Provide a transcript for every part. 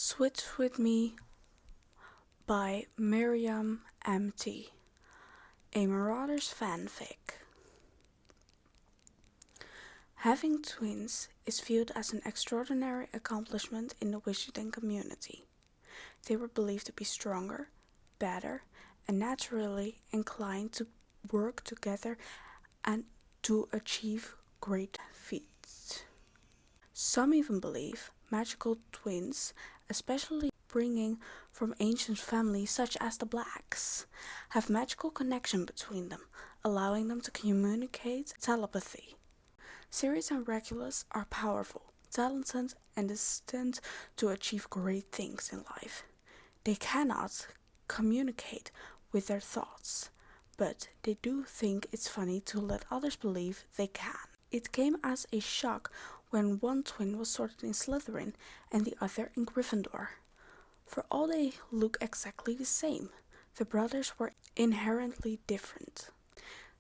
Switch with Me by MiriamMT, a Marauders fanfic. Having twins is viewed as an extraordinary accomplishment in the wizarding community. They were believed to be stronger, better, and naturally inclined to work together and to achieve great feats. Some even believe magical twins, especially bringing from ancient families such as the Blacks, have magical connection between them, allowing them to communicate telepathy. Sirius and Regulus are powerful, talented, and destined to achieve great things in life. They cannot communicate with their thoughts, but they do think it's funny to let others believe they can. It came as a shock when one twin was sorted in Slytherin and the other in Gryffindor. For all they look exactly the same, the brothers were inherently different.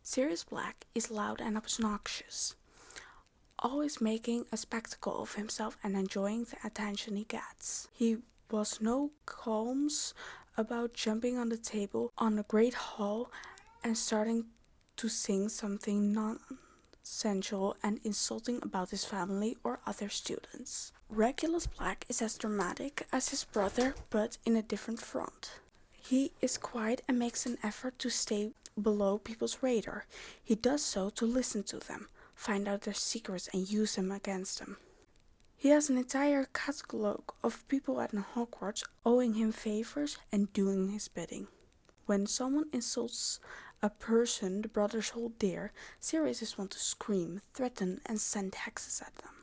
Sirius Black is loud and obnoxious, always making a spectacle of himself and enjoying the attention he gets. He was no qualms about jumping on the table on the Great Hall and starting to sing something non-sensual and insulting about his family or other students. Regulus Black is as dramatic as his brother, but in a different front. He is quiet and makes an effort to stay below people's radar. He does so to listen to them, find out their secrets and use them against them. He has an entire catalogue of people at Hogwarts owing him favors and doing his bidding. When someone insults a person the brothers hold dear, Sirius is one to scream, threaten, and send hexes at them.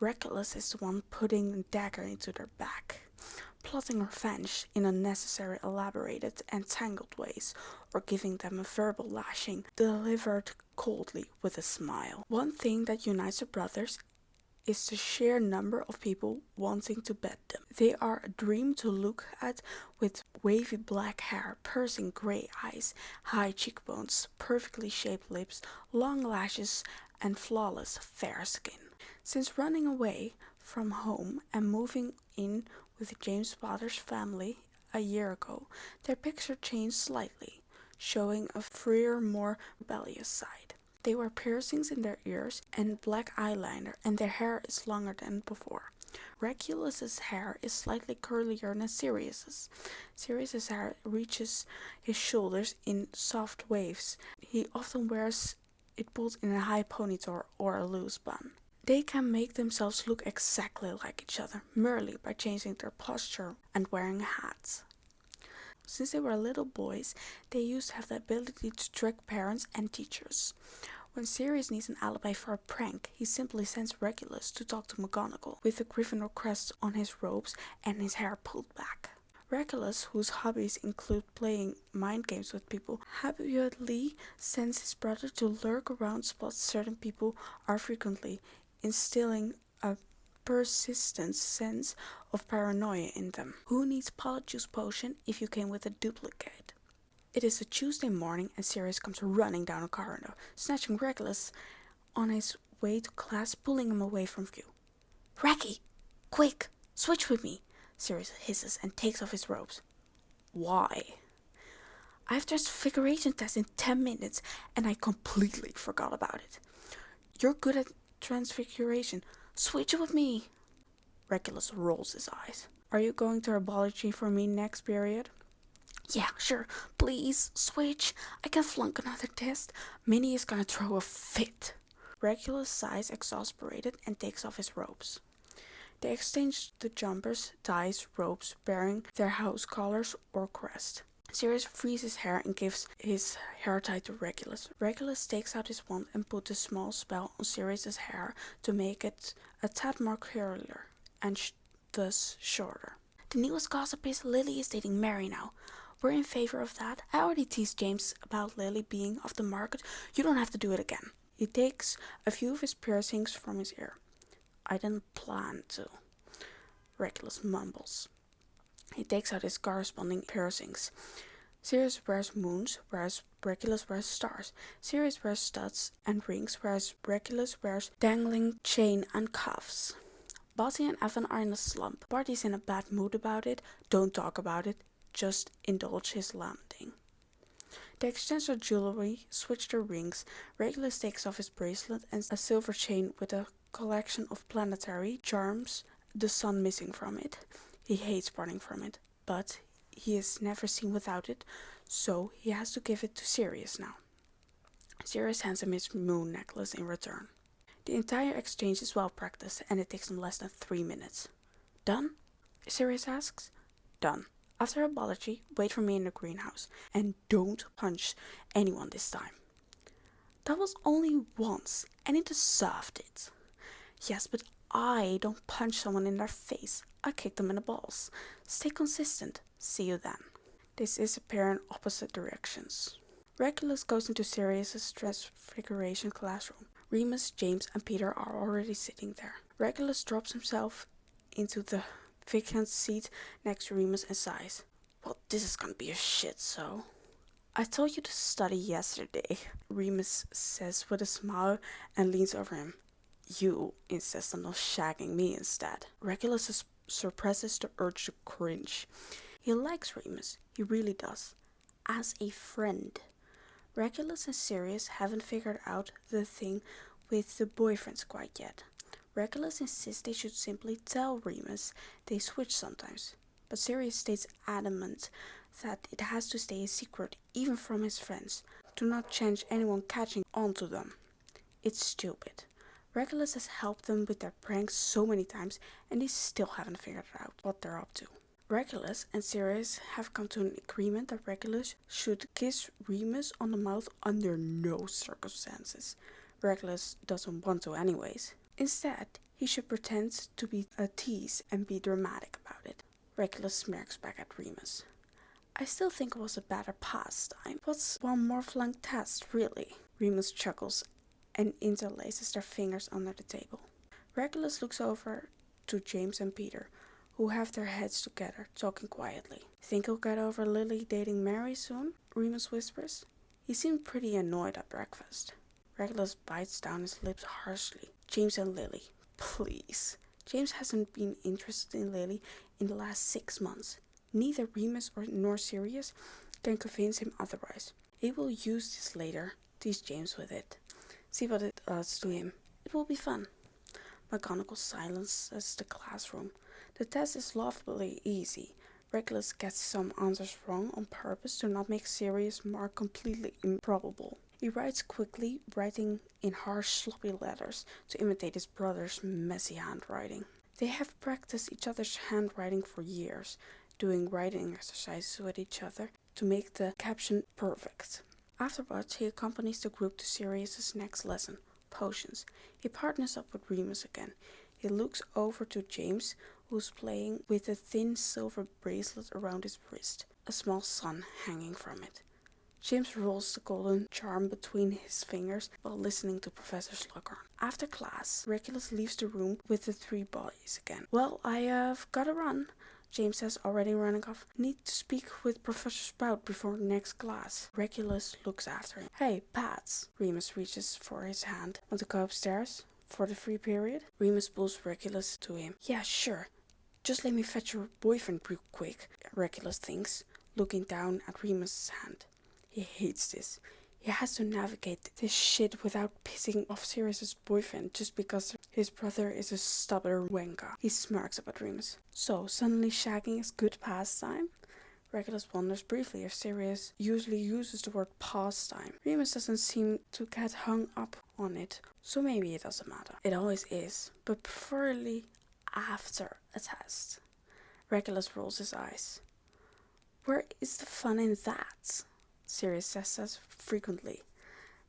Regulus is the one putting a dagger into their back, plotting revenge in unnecessary, elaborated, and tangled ways, or giving them a verbal lashing delivered coldly with a smile. One thing that unites the brothers is the sheer number of people wanting to bet them. They are a dream to look at, with wavy black hair, piercing grey eyes, high cheekbones, perfectly shaped lips, long lashes, and flawless fair skin. Since running away from home and moving in with James Potter's family a year ago, their picture changed slightly, showing a freer, more rebellious side. They wear piercings in their ears and black eyeliner, and their hair is longer than before. Regulus's hair is slightly curlier than Sirius's. Sirius's hair reaches his shoulders in soft waves. He often wears it pulled in a high ponytail or a loose bun. They can make themselves look exactly like each other, merely by changing their posture and wearing hats. Since they were little boys, they used to have the ability to trick parents and teachers. When Sirius needs an alibi for a prank, he simply sends Regulus to talk to McGonagall, with the Gryffindor crest on his robes and his hair pulled back. Regulus, whose hobbies include playing mind games with people, habitually sends his brother to lurk around spots certain people are frequently, instilling a persistent sense of paranoia in them. Who needs Polyjuice Potion if you came with a duplicate? It is a Tuesday morning and Sirius comes running down a corridor, snatching Regulus on his way to class, pulling him away from view. "Reggie, quick, switch with me," Sirius hisses and takes off his robes. "Why?" "I have transfiguration test in 10 minutes and I completely forgot about it." "You're good at transfiguration. Switch with me." Regulus rolls his eyes. "Are you going to herbology for me next period?" "Yeah, sure. Please, switch. I can flunk another test. Minnie is gonna throw a fit." Regulus sighs exasperated and takes off his robes. They exchange the jumpers, ties, robes bearing their house colors or crest. Sirius frees his hair and gives his hair tie to Regulus. Regulus takes out his wand and puts a small spell on Sirius's hair to make it a tad more curlier and thus shorter. "The newest gossip is Lily is dating Mary now. We're in favor of that. I already teased James about Lily being off the market. You don't have to do it again." He takes a few of his piercings from his ear. "I didn't plan to," Regulus mumbles. He takes out his corresponding piercings. Sirius wears moons, whereas Regulus wears stars. Sirius wears studs and rings, whereas Regulus wears dangling chain and cuffs. Barty and Evan are in a slump. Barty's in a bad mood about it. Don't talk about it. Just indulge his lambing. They exchange their jewelry, switch their rings. Regulus takes off his bracelet and a silver chain with a collection of planetary charms, the sun missing from it. He hates parting from it, but he is never seen without it, so he has to give it to Sirius now. Sirius hands him his moon necklace in return. The entire exchange is well practiced, and it takes them less than 3 minutes. Done? Sirius asks. Done. After apology, wait for me in the greenhouse, and don't punch anyone this time. That was only once, and he deserved it. Yes, but I don't punch someone in their face. I kick them in the balls. Stay consistent. See you then. They disappear in opposite directions. Regulus goes into Sirius's transfiguration classroom. Remus, James, and Peter are already sitting there. Regulus drops himself into the vacant seat next to Remus and sighs. Well, this is gonna be a shit show. I told you to study yesterday, Remus says with a smile and leans over him. You insist on shagging me instead. Regulus suppresses the urge to cringe. He likes Remus, he really does. As a friend. Regulus and Sirius haven't figured out the thing with the boyfriends quite yet. Regulus insists they should simply tell Remus they switch sometimes, but Sirius stays adamant that it has to stay a secret even from his friends. Do not chance anyone catching on to them. It's stupid. Regulus has helped them with their pranks so many times and they still haven't figured out what they're up to. Regulus and Sirius have come to an agreement that Regulus should kiss Remus on the mouth under no circumstances. Regulus doesn't want to anyways. Instead, he should pretend to be a tease and be dramatic about it. Regulus smirks back at Remus. I still think it was a better pastime. What's one more flunked test, really? Remus chuckles and interlaces their fingers under the table. Regulus looks over to James and Peter, who have their heads together, talking quietly. Think he'll get over Lily dating Mary soon? Remus whispers. He seemed pretty annoyed at breakfast. Regulus bites down his lips harshly. James and Lily, please. James hasn't been interested in Lily in the last 6 months. Neither Remus nor Sirius can convince him otherwise. He will use this later, tease James with it. See what it does to him. It will be fun. McGonagall silences the classroom. The test is laughably easy. Regulus gets some answers wrong on purpose to not make Sirius' mark completely improbable. He writes quickly, writing in harsh, sloppy letters to imitate his brother's messy handwriting. They have practiced each other's handwriting for years, doing writing exercises with each other to make the caption perfect. Afterwards, he accompanies the group to Sirius's next lesson, potions. He partners up with Remus again. He looks over to James, who's playing with a thin silver bracelet around his wrist, a small sun hanging from it. James rolls the golden charm between his fingers while listening to Professor Slughorn. After class, Regulus leaves the room with the 3 boys again. Well, I've gotta run, James says, already running off. Need to speak with Professor Sprout before next class. Regulus looks after him. Hey, Pats. Remus reaches for his hand. Want to go upstairs? For the free period? Remus pulls Regulus to him. Yeah, sure. Just let me fetch your boyfriend real quick, Regulus thinks, looking down at Remus' hand. He hates this. He has to navigate this shit without pissing off Sirius's boyfriend just because his brother is a stubborn wanker. He smirks up at Remus. So, suddenly shagging is good pastime? Regulus wonders briefly if Sirius usually uses the word pastime. Remus doesn't seem to get hung up on it, so maybe it doesn't matter. It always is, but preferably after a test. Regulus rolls his eyes. Where is the fun in that? Sirius says that frequently.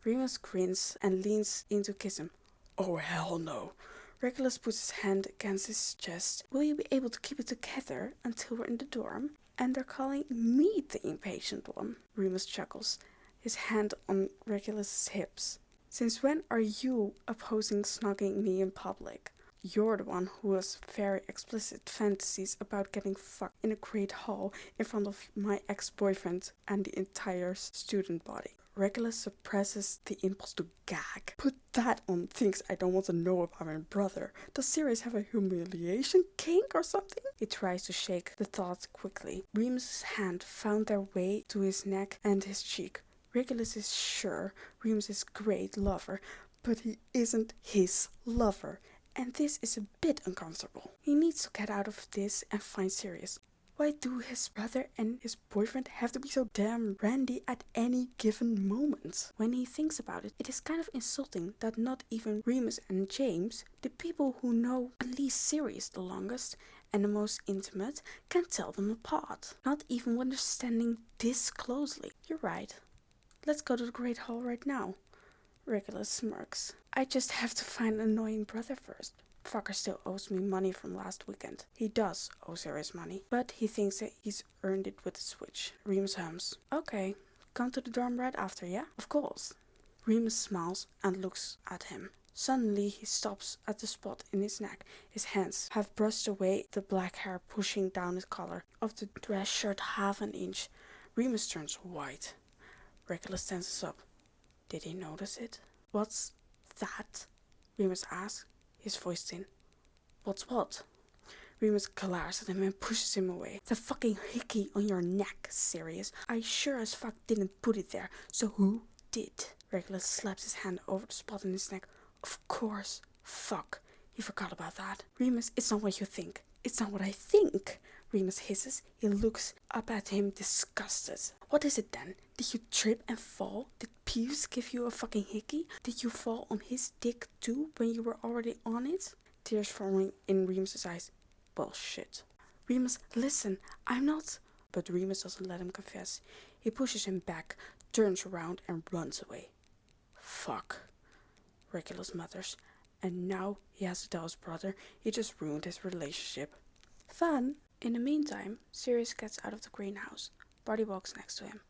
Remus grins and leans in to kiss him. Oh, hell no. Regulus puts his hand against his chest. Will you be able to keep it together until we're in the dorm? And they're calling me the impatient one. Remus chuckles, his hand on Regulus' hips. Since when are you opposing snugging me in public? You're the one who has very explicit fantasies about getting fucked in a great hall in front of my ex-boyfriend and the entire student body. Regulus suppresses the impulse to gag. Put that on things I don't want to know about my brother. Does Sirius have a humiliation kink or something? He tries to shake the thought quickly. Remus's hand found their way to his neck and his cheek. Regulus is sure Remus is a great lover, but he isn't his lover. And this is a bit uncomfortable. He needs to get out of this and find Sirius. Why do his brother and his boyfriend have to be so damn randy at any given moment? When he thinks about it, it is kind of insulting that not even Remus and James, the people who know at least Sirius the longest and the most intimate, can tell them apart. Not even when they're standing this closely. You're right. Let's go to the Great Hall right now. Regulus smirks. I just have to find an annoying brother first. Fucker still owes me money from last weekend. He does owe Sirius money, but he thinks that he's earned it with a switch. Remus hums. Okay, come to the dorm right after, yeah? Of course. Remus smiles and looks at him. Suddenly he stops at the spot in his neck. His hands have brushed away the black hair pushing down his collar of the dress shirt half an inch. Remus turns white. Regulus tenses up. Did he notice it? What's that? Remus asks, his voice thin. What's what? Remus glares at him and pushes him away. The fucking hickey on your neck, Sirius. I sure as fuck didn't put it there, so who did? Regulus slaps his hand over the spot in his neck. Of course. Fuck. He forgot about that. Remus, it's not what you think. It's not what I think. Remus hisses. He looks up at him disgusted. What is it then? Did you trip and fall? Did Peeves give you a fucking hickey? Did you fall on his dick too when you were already on it? Tears forming in Remus's eyes. Bullshit. Remus, listen, I'm not... But Remus doesn't let him confess. He pushes him back, turns around and runs away. Fuck. Regulus mutters. And now he has to tell his brother he just ruined his relationship. Fun. In the meantime, Sirius gets out of the greenhouse. Barty walks next to him.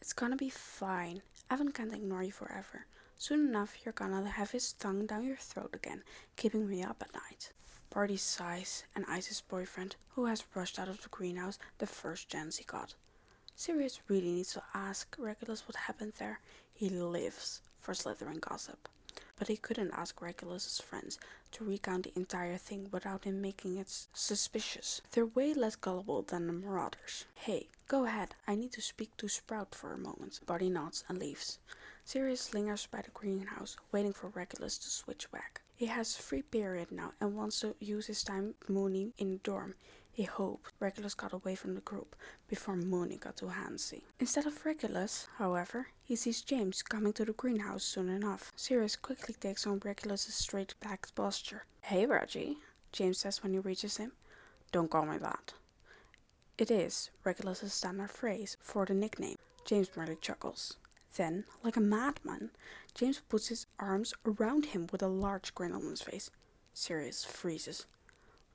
It's gonna be fine. Evan can't ignore you forever. Soon enough, you're gonna have his tongue down your throat again, keeping me up at night. Barty sighs and eyes his boyfriend, who has rushed out of the greenhouse the first chance he got. Sirius really needs to ask Regulus what happened there. He lives for Slytherin gossip. But he couldn't ask Regulus's friends to recount the entire thing without him making it suspicious. They're way less gullible than the Marauders. Hey, go ahead, I need to speak to Sprout for a moment. Barty nods and leaves. Sirius lingers by the greenhouse, waiting for Regulus to switch back. He has free period now and wants to use his time mooning in the dorm. He hoped Regulus got away from the group before Mooney got too handsy. Instead of Regulus, however, he sees James coming to the greenhouse soon enough. Sirius quickly takes on Regulus' straight-backed posture. Hey Reggie, James says when he reaches him. Don't call me that. It is Regulus' standard phrase for the nickname. James merely chuckles. Then, like a madman, James puts his arms around him with a large grin on his face. Sirius freezes.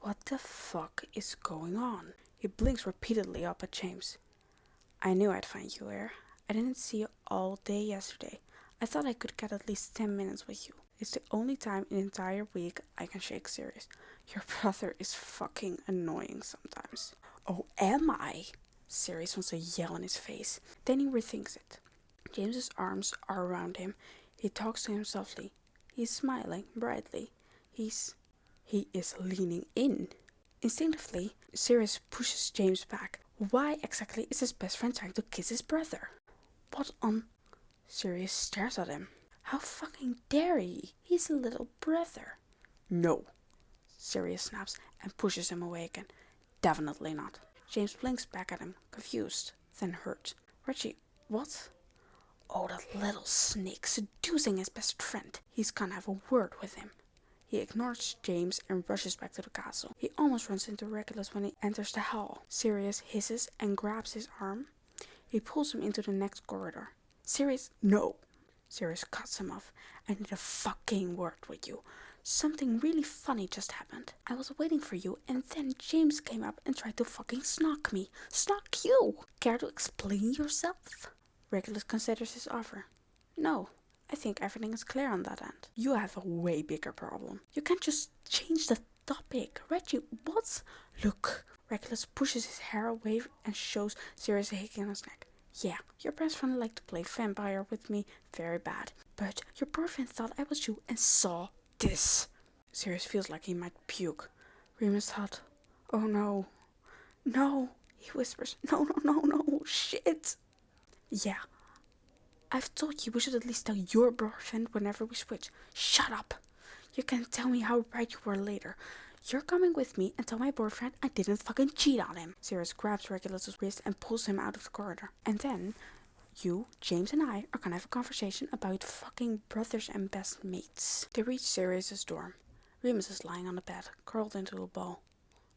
What the fuck is going on? He blinks repeatedly up at James. I knew I'd find you here. I didn't see you all day yesterday. I thought I could get at least 10 minutes with you. It's the only time in the entire week I can shake Sirius. Your brother is fucking annoying sometimes. Oh, am I? Sirius wants to yell in his face. Then he rethinks it. James's arms are around him. He talks to him softly. He's smiling brightly. He is leaning in. Instinctively, Sirius pushes James back. Why exactly is his best friend trying to kiss his brother? What on... Sirius stares at him. How fucking dare he? He's a little brother. No. Sirius snaps and pushes him away again. Definitely not. James blinks back at him, confused, then hurt. Reggie, what? Oh, that little snake seducing his best friend. He's gonna have a word with him. He ignores James and rushes back to the castle. He almost runs into Regulus when he enters the hall. Sirius hisses and grabs his arm. He pulls him into the next corridor. Sirius, no. Sirius cuts him off. I need a fucking word with you. Something really funny just happened. I was waiting for you and then James came up and tried to fucking snog me. Snog you! Care to explain yourself? Regulus considers his offer. No, I think everything is clear on that end. You have a way bigger problem. You can't just change the topic. Reggie, what? Look. Regulus pushes his hair away and shows Sirius a hickey on his neck. Yeah, your best friend liked to play vampire with me very bad. But your boyfriend thought I was you and saw this. Sirius feels like he might puke. Remus thought, oh no. No, he whispers. No, shit. Yeah, I've told you we should at least tell your boyfriend whenever we switch. Shut up. You can tell me how right you were later. You're coming with me and tell my boyfriend I didn't fucking cheat on him. Sirius grabs Regulus' wrist and pulls him out of the corridor. And then, you, James and I are gonna have a conversation about fucking brothers and best mates. They reach Sirius' dorm. Remus is lying on the bed, curled into a ball.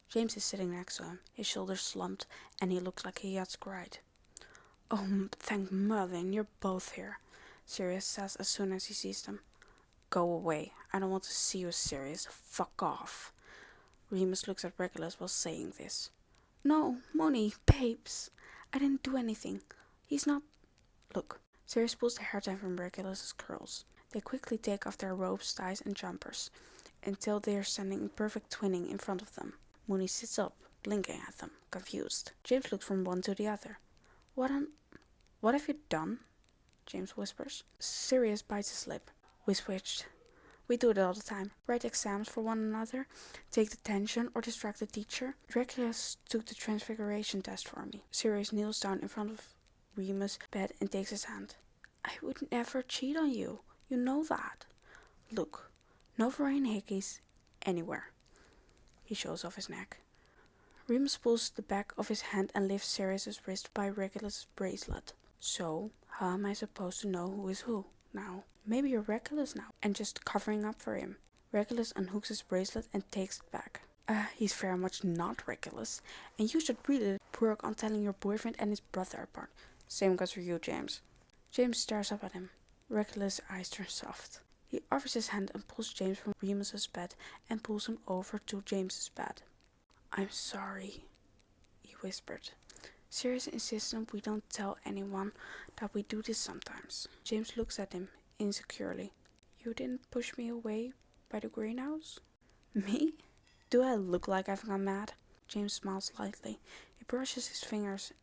James is sitting next to him, his shoulders slumped, and he looks like he has cried. Oh, thank Merlin, you're both here, Sirius says as soon as he sees them. Go away, I don't want to see you, Sirius. Fuck off. Remus looks at Regulus while saying this. No, Moni, babes, I didn't do anything. He's not... Look, Sirius pulls the hair down from Regulus' curls. They quickly take off their robes, ties, and jumpers, until they are standing in perfect twinning in front of them. Mooney sits up, blinking at them, confused. James looks from one to the other. What have you done? James whispers. Sirius bites his lip. We switched. We do it all the time. Write exams for one another, take detention, or distract the teacher. Regulus took the transfiguration test for me. Sirius kneels down in front of Remus' bed and takes his hand. I would never cheat on you. You know that. Look, no foreign hickeys anywhere. He shows off his neck. Remus pulls the back of his hand and lifts Sirius' wrist by Regulus' bracelet. So, how am I supposed to know who is who now? Maybe you're Regulus now, and just covering up for him. Regulus unhooks his bracelet and takes it back. He's very much not Regulus, and you should really work on telling your boyfriend and his brother apart. Same goes for you, James. James stares up at him. Regulus' eyes turn soft. He offers his hand and pulls James from Remus's bed and pulls him over to James's bed. I'm sorry, he whispered. Sirius insists we don't tell anyone that we do this sometimes. James looks at him insecurely. You didn't push me away by the greenhouse? Me? Do I look like I've gone mad? James smiles slightly. He brushes his fingers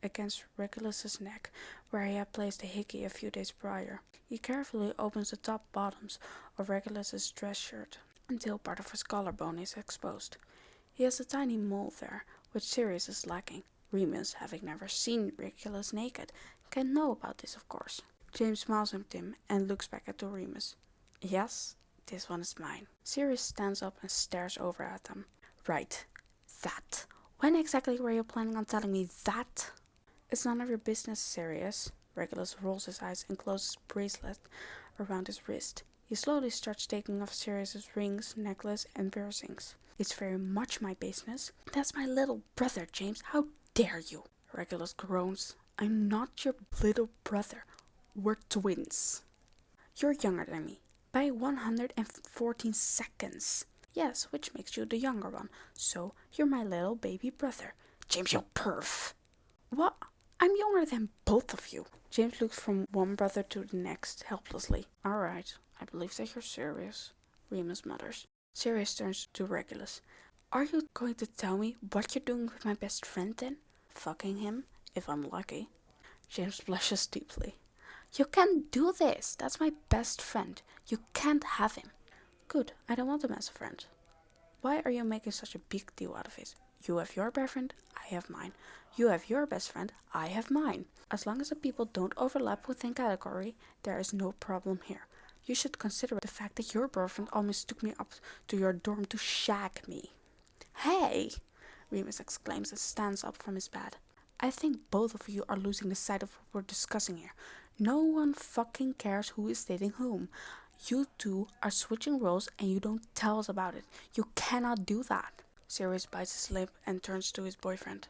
against Regulus' neck, where he had placed a hickey a few days prior. He carefully opens the top bottoms of Regulus' dress shirt until part of his collarbone is exposed. He has a tiny mole there, which Sirius is lacking. Remus, having never seen Regulus naked, can know about this, of course. James smiles at him and looks back at Remus. Yes, this one is mine. Sirius stands up and stares over at them. Right, that. When exactly were you planning on telling me that? It's none of your business, Sirius. Regulus rolls his eyes and closes the bracelet around his wrist. He slowly starts taking off Sirius's rings, necklace, and piercings. It's very much my business. That's my little brother, James. How dare you? Regulus groans. I'm not your little brother. We're twins. You're younger than me. By 114 seconds. Yes, which makes you the younger one. So, you're my little baby brother. James, you perv. What? I'm younger than both of you. James looks from one brother to the next, helplessly. Alright, I believe that you're serious, Remus mutters. Sirius turns to Regulus. Are you going to tell me what you're doing with my best friend then? Fucking him, if I'm lucky. James blushes deeply. You can't do this. That's my best friend. You can't have him. Good, I don't want him as a friend. Why are you making such a big deal out of it? You have your boyfriend, I have mine. You have your best friend, I have mine. As long as the people don't overlap within category, there is no problem here. You should consider the fact that your boyfriend almost took me up to your dorm to shag me. Hey! Remus exclaims and stands up from his bed. I think both of you are losing the sight of what we're discussing here. No one fucking cares who is dating whom. You two are switching roles and you don't tell us about it. You cannot do that. Sirius bites his lip and turns to his boyfriend.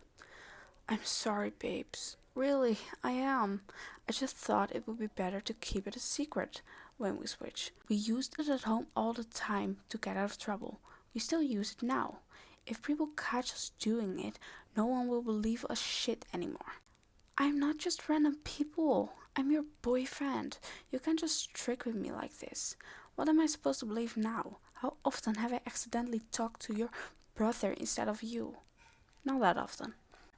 I'm sorry, babes. Really, I am. I just thought it would be better to keep it a secret when we switch. We used it at home all the time to get out of trouble. We still use it now. If people catch us doing it, no one will believe us shit anymore. I'm not just random people. I'm your boyfriend. You can't just trick with me like this. What am I supposed to believe now? How often have I accidentally talked to your brother instead of you? Not that often,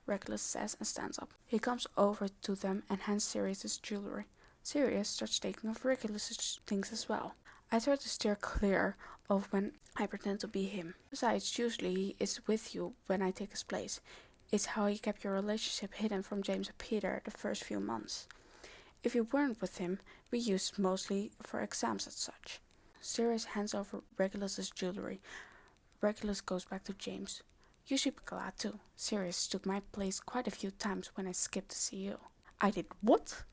Regulus says and stands up. He comes over to them and hands Sirius his jewelry. Sirius starts taking off Regulus's things as well. I try to steer clear of when I pretend to be him. Besides, usually he is with you when I take his place. It's how you kept your relationship hidden from James and Peter the first few months. If you weren't with him, we used mostly for exams and such. Sirius hands over Regulus's jewelry. Regulus goes back to James. You should be glad too. Sirius took my place quite a few times when I skipped to see you. I did what?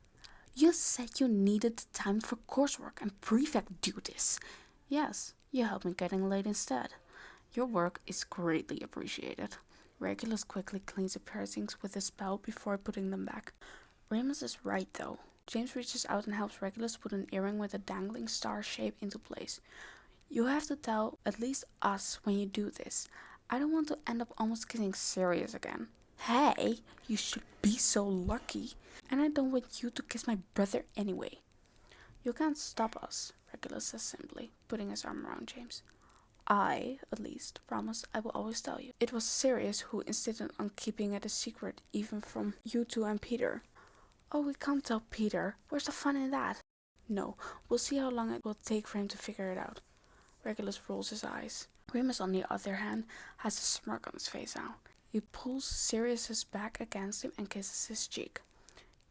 You said you needed the time for coursework and prefect duties. Yes, you helped me getting late instead. Your work is greatly appreciated. Regulus quickly cleans the piercings with a spell before putting them back. Remus is right though. James reaches out and helps Regulus put an earring with a dangling star shape into place. You have to tell at least us when you do this. I don't want to end up almost kissing Sirius again. Hey, you should be so lucky. And I don't want you to kiss my brother anyway. You can't stop us, Regulus says simply, putting his arm around James. I, at least, promise I will always tell you. It was Sirius who insisted on keeping it a secret, even from you two and Peter. Oh, we can't tell Peter. Where's the fun in that? No, we'll see how long it will take for him to figure it out. Regulus rolls his eyes. Remus, on the other hand, has a smirk on his face now. He pulls Sirius's back against him and kisses his cheek.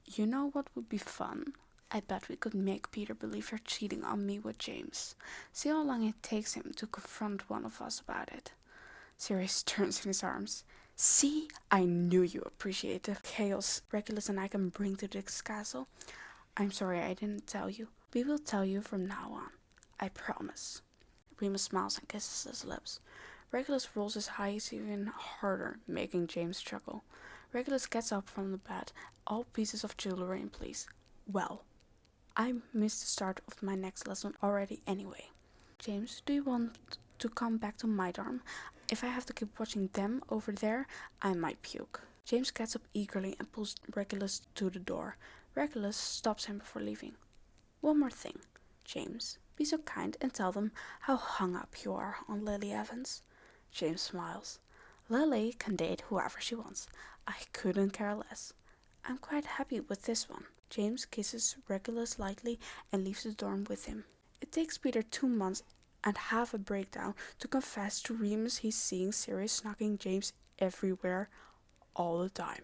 You know what would be fun? I bet we could make Peter believe you're cheating on me with James. See how long it takes him to confront one of us about it. Sirius turns in his arms. See, I knew you appreciate the chaos Regulus and I can bring to this castle. I'm sorry I didn't tell you. We will tell you from now on. I promise. Remus smiles and kisses his lips. Regulus rolls his eyes even harder, making James chuckle. Regulus gets up from the bed, all pieces of jewelry in place. Well, I missed the start of my next lesson already anyway. James, do you want to come back to my dorm? If I have to keep watching them over there, I might puke. James gets up eagerly and pulls Regulus to the door. Regulus stops him before leaving. One more thing, James. Be so kind and tell them how hung up you are on Lily Evans. James smiles. Lily can date whoever she wants. I couldn't care less. I'm quite happy with this one. James kisses Regulus lightly and leaves the dorm with him. It takes Peter 2 months and half a breakdown to confess to Remus he's seeing Sirius knocking James everywhere all the time.